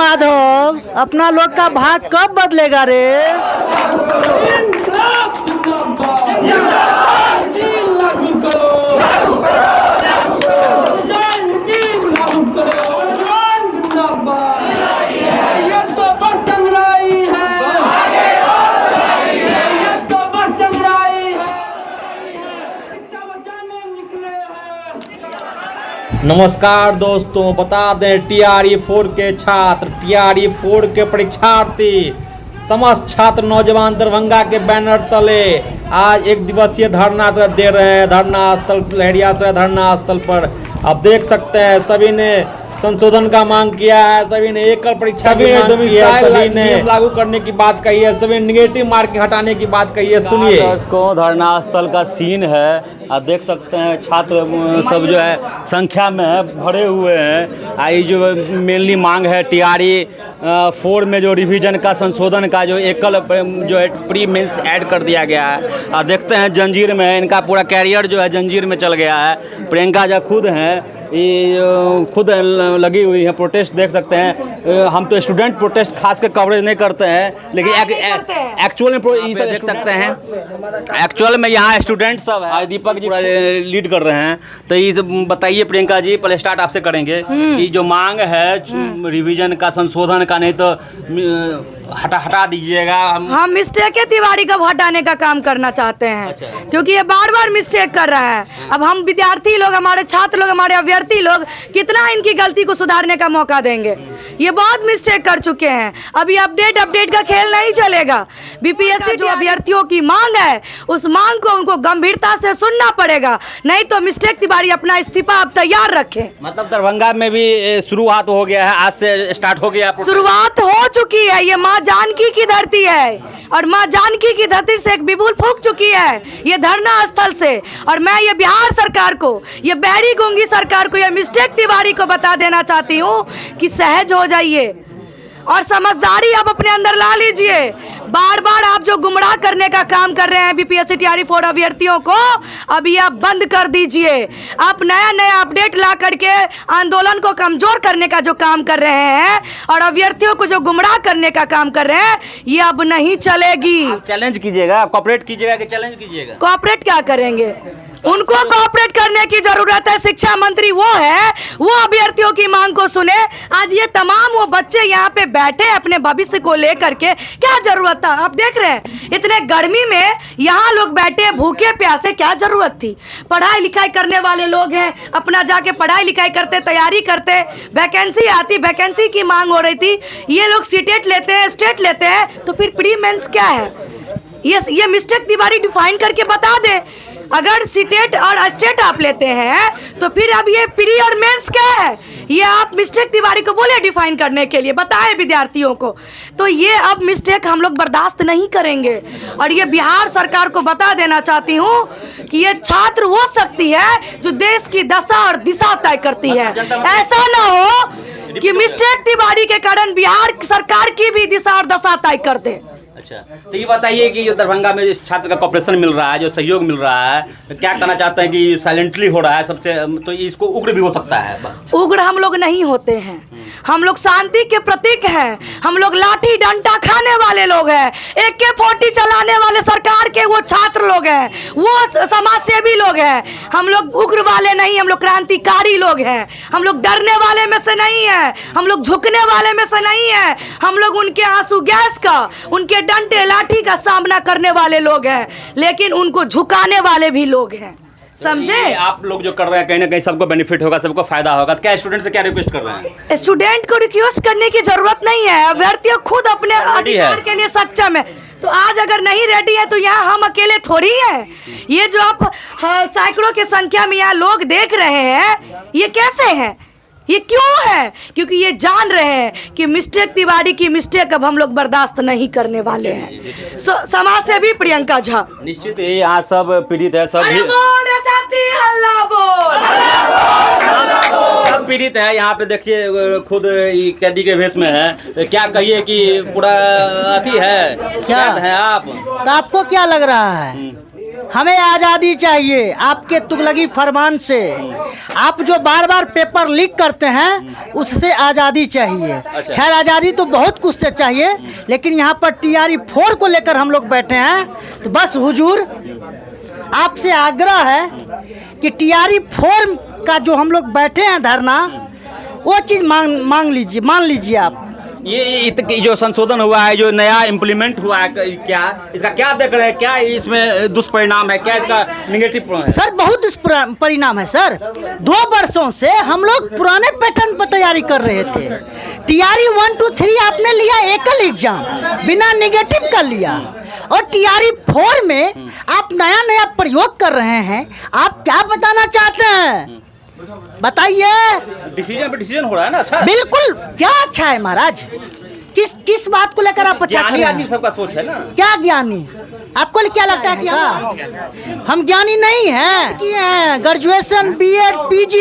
माधव, अपना लोग का भाग कब बदलेगा रे? नमस्कार दोस्तों, बता दें टीआरई 4 के छात्र, टीआरई 4 के परीक्षार्थी, समस्त छात्र नौजवान दरभंगा के बैनर तले आज एक दिवसीय धरना दे रहे हैं। धरना स्थल लहरियासराय धरना स्थल पर आप देख सकते हैं सभी ने संशोधन का मांग किया है, सभी ने एकल परीक्षा की मांग की है, सभी ने लागू करने की बात कही है, सभी नेगेटिव मार्क हटाने की बात कही है। सुनिए को धरना स्थल का सीन है, आप देख सकते हैं छात्र सब जो है संख्या में भरे हुए हैं। आई जो मेनली मांग है टीआरई 4 में जो रिवीजन का संशोधन का जो एकल जो है प्री मेंस ऐड कर दिया गया है। आप देखते हैं जंजीर में इनका पूरा कैरियर जो है जंजीर में चल गया है। प्रियंका जो खुद हैं ये खुद लगी हुई है प्रोटेस्ट, देख सकते हैं। हम तो स्टूडेंट प्रोटेस्ट खास कर कवरेज नहीं करते हैं, लेकिन एक्चुअल में देख सकते हैं एक्चुअल में यहाँ स्टूडेंट सब है। दीपक जी लीड कर रहे हैं, तो ये बताइए प्रियंका जी, पहले स्टार्ट आपसे करेंगे कि जो मांग है रिवीजन का संशोधन का, नहीं तो हटा दीजिएगा। हम मिस्टेक है तिवारी को हटाने का काम करना चाहते हैं। अच्छा। क्योंकि ये बार बार मिस्टेक कर रहा है। अब हम विद्यार्थी लोग, हमारे छात्र लोग, हमारे अभ्यर्थी लोग कितना इनकी गलती को सुधारने का मौका देंगे? ये बहुत मिस्टेक कर चुके हैं। अभी अपडेट का खेल नहीं चलेगा। बीपीएससी जो अभ्यर्थियों की मांग है, उस मांग को उनको गंभीरता से सुनना पड़ेगा, नहीं तो मिस्टेक तिवारी अपना इस्तीफा अब तैयार रखे। मतलब दरभंगा में भी शुरुआत हो गया है, आज से स्टार्ट हो गया, शुरुआत हो चुकी है। ये माँ जानकी की धरती है और माँ जानकी की धरती से एक बिबुल फूंक चुकी है ये धरना स्थल से। और मैं ये बिहार सरकार को, ये बहरी गूंगी सरकार को, ये मिस्टेक तिवारी को बता देना चाहती हूँ कि सहज हो जाइए और समझदारी आप अपने अंदर ला लीजिए। बार बार आप जो गुमराह करने का काम कर रहे हैं बीपीएससी टीआरई 4 अभ्यर्थियों को, अभी आप बंद कर दीजिए। आप नया अपडेट ला करके आंदोलन को कमजोर करने का जो काम कर रहे हैं और अभ्यर्थियों को जो गुमराह करने का काम कर रहे हैं, ये अब नहीं चलेगी। चैलेंज कीजिएगा, कोऑपरेट कीजिएगा कि चैलेंज कीजिएगा? कोऑपरेट क्या करेंगे? उनको कोऑपरेट करने की जरूरत है। शिक्षा मंत्री वो है, वो अभ्यर्थियों की मांग को सुने। आज ये तमाम वो बच्चे यहाँ पे बैठे अपने भविष्य को लेकर के, क्या जरूरत था? आप देख रहे हैं इतने गर्मी में यहाँ लोग बैठे भूखे प्यासे, क्या जरूरत थी? पढ़ाई लिखाई करने वाले लोग हैं, अपना जाके पढ़ाई लिखाई करते, तैयारी करते, वैकेंसी आती, वैकेंसी की मांग हो रही थी। ये लोग सीटेट लेते हैं, स्टेट लेते हैं, तो फिर प्री मेंस क्या है? ये मिस्टेक तिवारी डिफाइन करके बता दे। अगर सीटेट और स्टेट आप लेते हैं तो फिर अब ये प्री और मेंस क्या है? ये आप मिस्टेक तिवारी को बोले डिफाइन करने के लिए, बताएं विद्यार्थियों को। तो ये अब मिस्टेक हम लोग बर्दाश्त नहीं करेंगे। और ये बिहार सरकार को बता देना चाहती हूँ कि ये छात्र हो सकती है जो देश की दशा और दिशा तय करती है। ऐसा ना हो कि मिस्टेक तिवारी के कारण बिहार सरकार की भी दिशा और दशा तय कर दे। अच्छा, तो ये बताइए कि जो दरभंगा में इस छात्र का कॉपरेशन मिल रहा है, जो सहयोग मिल रहा है, तो क्या कहना चाहते हैं कि साइलेंटली हो रहा है सबसे, तो इसको उग्र भी हो सकता है? उग्र हम लोग नहीं होते हैं, हम लोग शांति के प्रतीक हैं। हम लोग लाठी डंडा खाने वाले लोग हैं, AK-40 चलाने वाले सरकार के वो छात्र लोग हैं, वो समाज सेवी लोग हैं। हम लोग उग्र वाले नहीं, हम लोग क्रांतिकारी लोग हैं। हम लोग डरने वाले में से नहीं है, हम लोग झुकने वाले में से नहीं है। हम लोग उनके आंसू गैस का, उनके डंडे लाठी का सामना करने वाले लोग हैं, लेकिन उनको झुकाने वाले भी लोग हैं। समझे? आप लोग जो कर रहे हैं कहीं ना कहीं सबको बेनिफिट होगा, सबको फायदा होगा। क्या स्टूडेंट से क्या रिक्वेस्ट कर रहे हैं? स्टूडेंट को रिक्वेस्ट करने की जरूरत नहीं है। अभ्यर्थी खुद अपने अधिकार के लिए सक्षम है। तो आज अगर नहीं रेडी है तो यहाँ हम अकेले थोड़ी हैं। ये जो आप सैकड़ों की संख्या में यहाँ लोग देख रहे हैं, ये कैसे हैं? ये क्यों है? क्योंकि ये जान रहे हैं कि मिस्टेक तिवारी की मिस्टेक अब हम लोग बर्दाश्त नहीं करने वाले हैं। समाज से भी प्रियंका झा निश्चित ही यहाँ सब पीड़ित है, सब बोल रे साथी, हल्ला बोल। सब पीड़ित है। यहाँ पे देखिए खुद कैदी के भेष में है। क्या कहिए कि पूरा अति है, क्या है आप? तो आपको क्या लग रहा है? हमें आज़ादी चाहिए आपके तुगलकी फरमान से। आप जो बार बार पेपर लीक करते हैं उससे आज़ादी चाहिए। खैर आज़ादी तो बहुत कुछ से चाहिए, लेकिन यहाँ पर TRE 4 को लेकर हम लोग बैठे हैं। तो बस हुजूर आपसे आग्रह है कि TRE 4 का जो हम लोग बैठे हैं धरना, वो चीज़ मान लीजिए आप। ये जो संशोधन हुआ है, जो नया इम्प्लीमेंट हुआ है, क्या इसका क्या देख रहे हैं, क्या इसमें दुष्परिणाम है, क्या इसका निगेटिव है? सर बहुत दुष्परिणाम है सर। 2 वर्षों से हम लोग पुराने पैटर्न पर तैयारी कर रहे थे। TRE 1, 2, 3 आपने लिया एकल एग्जाम, बिना निगेटिव का लिया, और TRE 4 में आप नया प्रयोग कर रहे हैं। आप क्या बताना चाहते हैं बताइए। डिसीजन पे डिसीजन हो रहा है ना। अच्छा, बिल्कुल, क्या अच्छा है महाराज। किस बात को लेकर आप अच्छा कर रहे आदमी हैं? सबका सोच है ना। क्या ज्ञानी? आपको क्या लगता है कि हम ज्ञानी नहीं हैं? किए हैं graduation, BEd, PG,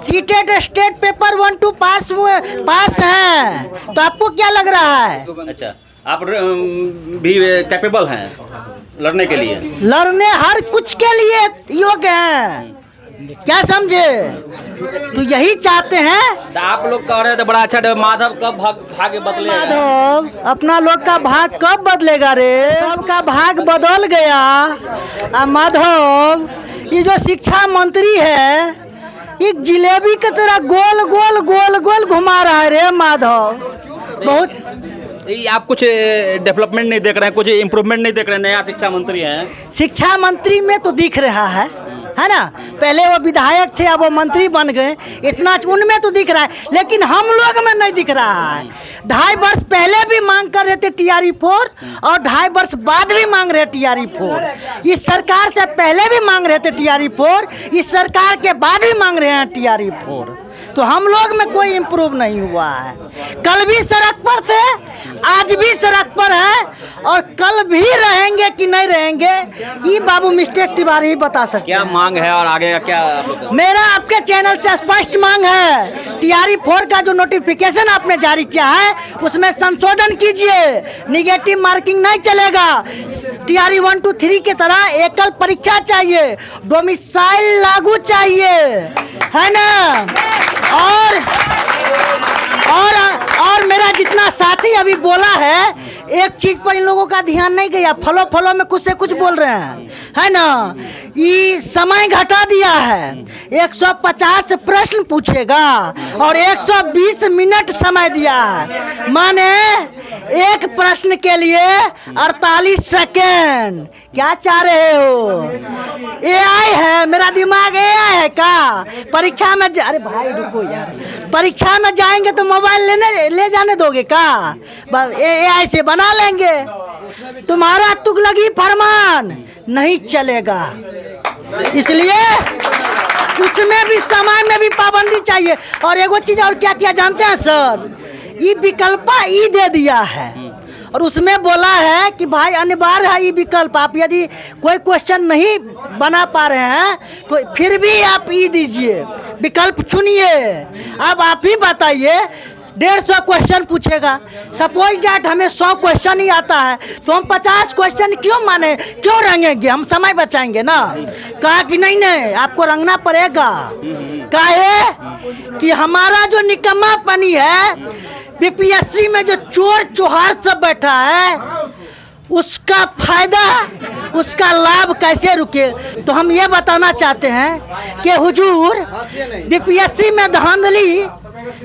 CTET state paper 1, 2 पास हैं। तो आपको क्या लग रहा है? अच्छा, आप भी कैपेबल हैं लड़ने के लिए? लड़ने हर कुछ के लिए योग्य हैं, क्या समझे? तो यही चाहते हैं। तो आप लोग कह रहे थे बड़ा अच्छा, माधव कब भाग्य बदलेगा? माधव अपना लोग का भाग कब बदलेगा रे? सबका भाग बदल गया। माधव ये जो शिक्षा मंत्री है, एक जिलेबी की तरह गोल गोल गोल गोल घुमा रहा है रे माधव। बहुत आप कुछ डेवलपमेंट नहीं देख रहे हैं, कुछ इम्प्रूवमेंट नहीं देख रहे हैं? नया शिक्षा मंत्री हैं। शिक्षा मंत्री में तो दिख रहा है ना। पहले वो विधायक थे, अब वो मंत्री बन गए, इतना उनमें तो दिख रहा है, लेकिन हम लोग में नहीं दिख रहा है। 2.5 वर्ष पहले भी मांग कर रहे थे TRE 4, और 2.5 वर्ष बाद भी मांग रहे TRE 4। इस सरकार से पहले भी मांग रहे थे TRE 4, इस सरकार के बाद भी मांग रहे हैं TRE 4। तो हम लोग में कोई इम्प्रूव नहीं हुआ है। कल भी सड़क पर थे, आज भी सड़क पर है, और कल भी रहेंगे कि नहीं रहेंगे ये बाबू मिस्टेक तिवारी ही बता सकते क्या हैं। मांग है और आगे का क्या? मेरा आपके चैनल से स्पष्ट मांग है, TRE 4 का जो नोटिफिकेशन आपने जारी किया है उसमें संशोधन कीजिए। निगेटिव मार्किंग नहीं चलेगा। TRE 1, 2, 3 की तरह एकल परीक्षा चाहिए, डोमिसाइल लागू चाहिए, है ना। और मेरा जितना साथी अभी बोला है, एक चीज पर इन लोगों का ध्यान नहीं गया। फलो में कुछ से कुछ बोल रहे हैं, है ना। ये समय घटा दिया है, 150 प्रश्न पूछेगा और 120 मिनट समय दिया है, माने एक प्रश्न के लिए 48 सेकेंड। क्या चाह रहे हो? AI है, मेरा दिमाग AI है का? परीक्षा में अरे भाई रुको यार, परीक्षा में जाएंगे तो मोबाइल ले जाने दोगे का? बस AI से बना लेंगे। तुम्हारा तुगलकी फरमान नहीं चलेगा, इसलिए उसमें भी समय में भी पाबंदी चाहिए। और एगो चीज और क्या किया जानते हैं सर? ये विकल्पा ई दे दिया है, और उसमें बोला है कि भाई अनिवार्य है ये विकल्प। आप यदि कोई क्वेश्चन नहीं बना पा रहे हैं तो फिर भी आप ई दीजिए, विकल्प चुनिए। अब आप ही बताइए, 150 क्वेश्चन पूछेगा। सपोज डैट हमें 100 क्वेश्चन ही आता है, तो हम 50 क्वेश्चन क्यों माने, क्यों रंगेंगे? हम समय बचाएंगे ना। कहा कि नहीं आपको रंगना पड़ेगा। काहे कि हमारा जो निकम्मापनी है, BPSC में जो चोर चोहार सब बैठा है, उसका फायदा, उसका लाभ कैसे रुके? तो हम ये बताना चाहते हैं कि हुजूर BPSC में धांधली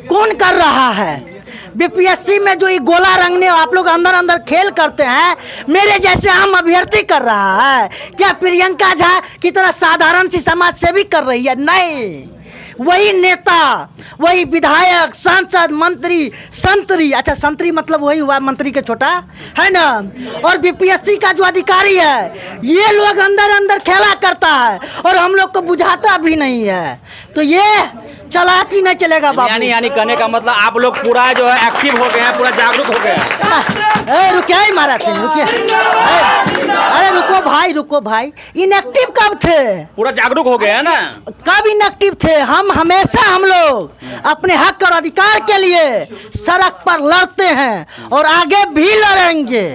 कौन कर रहा है? BPSC में जो ये गोला रंगने आप लोग अंदर खेल करते हैं, मेरे जैसे आम अभ्यर्थी कर रहा है क्या? प्रियंका झा की तरह साधारण सी समाज सेवी कर रही है? नहीं, वही नेता, वही विधायक, सांसद, मंत्री, संतरी। अच्छा संतरी मतलब वही हुआ मंत्री के छोटा, है ना। और BPSC का जो अधिकारी है, ये लोग अंदर खेला करता है और हम लोग को बुझाता भी नहीं है। तो ये चालाकी नहीं चलेगा बाबू। यानी कहने का मतलब आप लोग पूरा जो है एक्टिव हो गए हैं, पूरा जागरूक हो गए हैं। रुकिए ही मारा थे, रुकिए। अरे रुको भाई, इनएक्टिव कब थे? पूरा जागरूक हो गए हैं ना। कब इनएक्टिव थे? हम लोग अपने हक और अधिकार के लिए सड़क पर लड़ते हैं और आगे भी लड़ेंगे।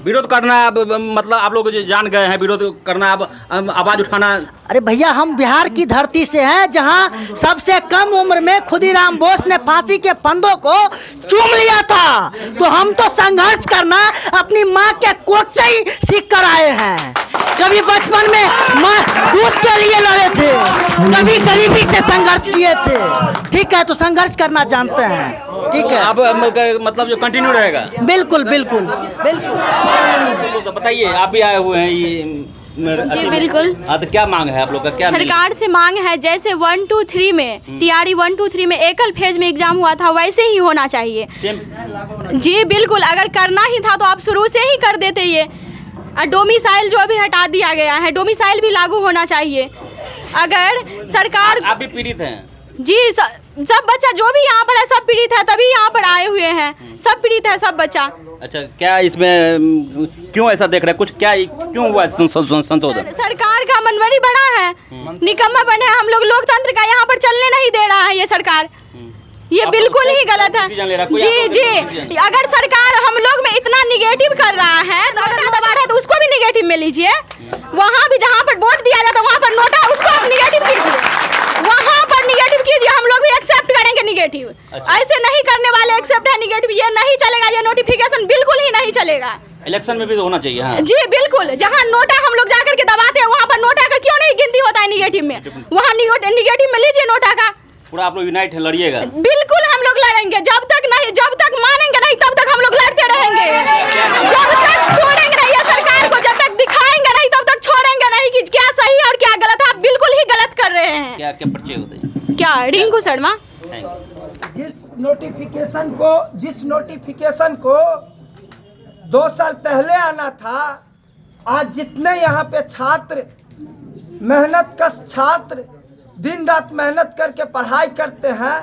विरोध करना अब मतलब आप लोग जो जान गए हैं विरोध करना, अब आवाज उठाना। अरे भैया हम बिहार की धरती से हैं जहां सबसे कम उम्र में खुदीराम बोस ने फांसी के फंदों को चूम लिया था। तो हम तो संघर्ष करना अपनी माँ के कोख से ही सीख कर आए हैं। कभी बचपन में माँ दूध के लिए लड़े थे, कभी गरीबी से संघर्ष किए थे। ठीक है, तो संघर्ष करना जानते हैं। ठीक है, अब मतलब जो कंटिन्यू रहेगा। बिल्कुल बिल्कुल बिल्कुल। तो बताइए, आप भी आए हुए हैं ये जी बिल्कुल। तो क्या मांग है आप लोग का? क्या सरकार से मांग है जैसे 1, 2, 3 में टीआरई 1, 2, 3 में एकल फेज में एग्जाम हुआ था वैसे ही होना चाहिए। जी बिल्कुल, अगर करना ही था तो आप शुरू से ही कर देते। ये डोमिसाइल जो अभी हटा दिया गया है, डोमिसाइल भी लागू होना चाहिए। अगर सरकार, आप भी पीड़ित हैं? जी सब बच्चा जो भी यहाँ पर है सब पीड़ित है, तभी यहाँ पर आए हुए हैं। सब पीड़ित है, सब बच्चा। अच्छा, क्या इसमें क्यों ऐसा देख रहे हैं? कुछ क्या क्यों हुआ संशोधन? सरकार का मनमानी बड़ा है, निकम्मा बने हम लोग, लोकतंत्र का यहाँ पर चलने नहीं दे रहा है ये सरकार। ये बिल्कुल ही गलत है। जी, अगर सरकार हम लोग में इतना निगेटिव कर रहा है तो अगर दबा रहा है तो उसको भी निगेटिव में लीजिए। वहाँ भी जहाँ पर वोट दिया जाता है वहाँ पर नोटा, उसको आप निगेटिव कीजिए, वहाँ पर निगेटिव कीजिए। हम लोग भी एक्सेप्ट करेंगे निगेटिव। ऐसे नहीं करने वाले एक्सेप्ट है निगेटिव, ये नहीं चलेगा। ये नोटिफिकेशन बिल्कुल ही नहीं चलेगा। इलेक्शन में भी तो होना चाहिए। हाँ जी बिल्कुल, जहाँ नोटा हम लोग जाकर के दबाते हैं वहाँ पर नोटा का क्यों नहीं गिनती होता है निगेटिव में? वहाँ निगेटिव में लीजिए नोटा का। पूरा आप लोग यूनाइट है, लड़िएगा। बिल्कुल हम लोग लड़ेंगे, जब तक मानेंगे नहीं तब तक हम लोग लड़ते रहेंगे। जब तक छोड़ेंगे नहीं ये सरकार को, जब तक दिखाएंगे नहीं तब तक छोड़ेंगे नहीं कि क्या सही और क्या गलत है। आप बिल्कुल ही गलत कर रहे हैं। क्या क्या परिचय होते हैं? क्या रिंकू शर्मा। जिस नोटिफिकेशन को 2 साल पहले आना था, आज जितने यहाँ पे छात्र मेहनत कश छात्र दिन रात मेहनत करके पढ़ाई करते हैं,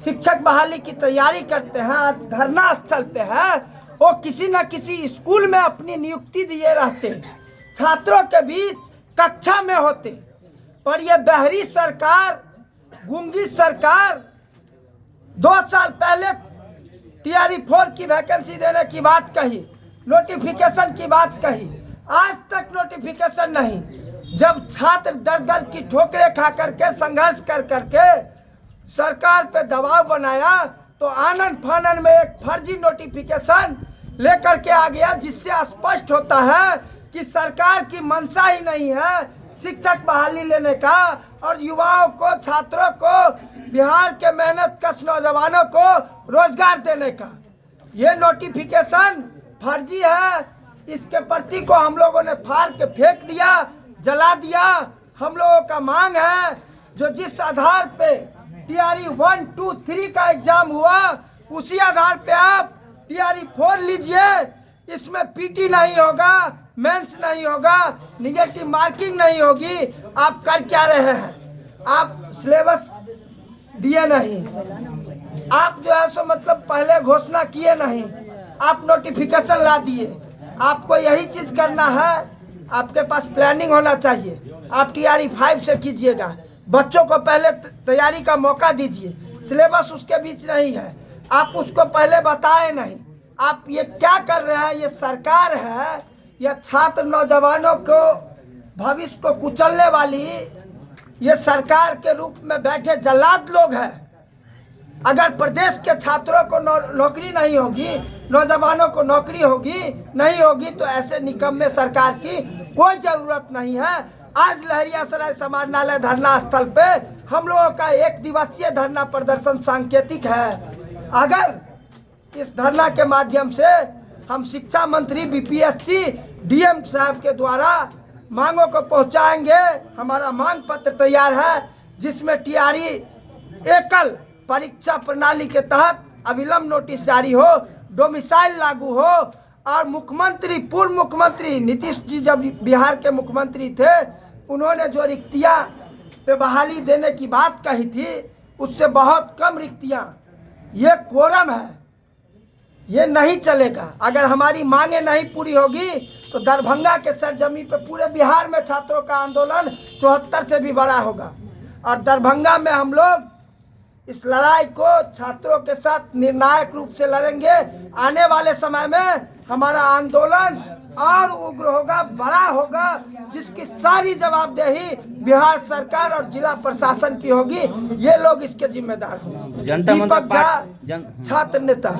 शिक्षक बहाली की तैयारी करते हैं, आज धरना स्थल पे है, वो किसी न किसी स्कूल में अपनी नियुक्ति दिए रहते, छात्रों के बीच कक्षा में होते। पर ये बहरी सरकार, गूंगी सरकार 2 साल पहले टीआरई 4 की वैकेंसी देने की बात कही, नोटिफिकेशन की बात कही, आज तक नोटिफिकेशन नहीं। जब छात्र दर दर की ठोकरें खा करके संघर्ष कर करके सरकार पे दबाव बनाया तो आनन फानन में एक फर्जी नोटिफिकेशन लेकर के आ गया, जिससे स्पष्ट होता है कि सरकार की मंशा ही नहीं है शिक्षक बहाली लेने का और युवाओं को, छात्रों को, बिहार के मेहनत कश नौजवानों को रोजगार देने का। ये नोटिफिकेशन फर्जी है, इसके प्रति को हम लोगों ने फाड़ के फेंक दिया, जला दिया। हम लोगों का मांग है जो जिस आधार पे टीआरई 1, 2, 3 का एग्जाम हुआ उसी आधार पे आप टीआरई 4 लीजिए। इसमें पीटी नहीं होगा, मेंस नहीं होगा, निगेटिव मार्किंग नहीं होगी। आप कर क्या रहे हैं? आप सिलेबस दिए नहीं, आप जो है सो मतलब पहले घोषणा किए नहीं, आप नोटिफिकेशन ला दिए। आपको यही चीज करना है, आपके पास प्लानिंग होना चाहिए। आप टीआरई 5 से कीजिएगा, बच्चों को पहले तैयारी का मौका दीजिए। सिलेबस उसके बीच नहीं है, आप उसको पहले बताए नहीं। आप ये क्या कर रहे हैं? ये सरकार है, यह छात्र नौजवानों को भविष्य को कुचलने वाली ये सरकार के रूप में बैठे जल्लाद लोग हैं। अगर प्रदेश के छात्रों को नौकरी नहीं होगी, नौजवानों को नौकरी नहीं होगी तो ऐसे निकम्मे सरकार की कोई जरूरत नहीं है। आज लहरियासराय समाहरणालय धरना स्थल पे हम लोगों का 1 दिवसीय धरना प्रदर्शन सांकेतिक है। अगर इस धरना के माध्यम से हम शिक्षा मंत्री बीपीएससी डीएम साहब के द्वारा मांगों को पहुंचाएंगे। हमारा मांग पत्र तैयार है जिसमें टीआरई एकल परीक्षा प्रणाली के तहत अविलंब नोटिस जारी हो, डोमिसाइल लागू हो और मुख्यमंत्री, पूर्व मुख्यमंत्री नीतीश जी जब बिहार के मुख्यमंत्री थे, उन्होंने जो रिक्तियां पे बहाली देने की बात कही थी उससे बहुत कम रिक्तियां, ये कोरम है, ये नहीं चलेगा। अगर हमारी मांगे नहीं पूरी होगी तो दरभंगा के सरजमी पे पूरे बिहार में छात्रों का आंदोलन 74 से भी बड़ा होगा। और दरभंगा में हम लोग इस लड़ाई को छात्रों के साथ निर्णायक रूप से लड़ेंगे। आने वाले समय में हमारा आंदोलन और उग्र होगा, बड़ा होगा, जिसकी सारी जवाबदेही बिहार सरकार और जिला प्रशासन की होगी। ये लोग इसके जिम्मेदार होंगे। जनता दीपक मंच झा, छात्र नेता।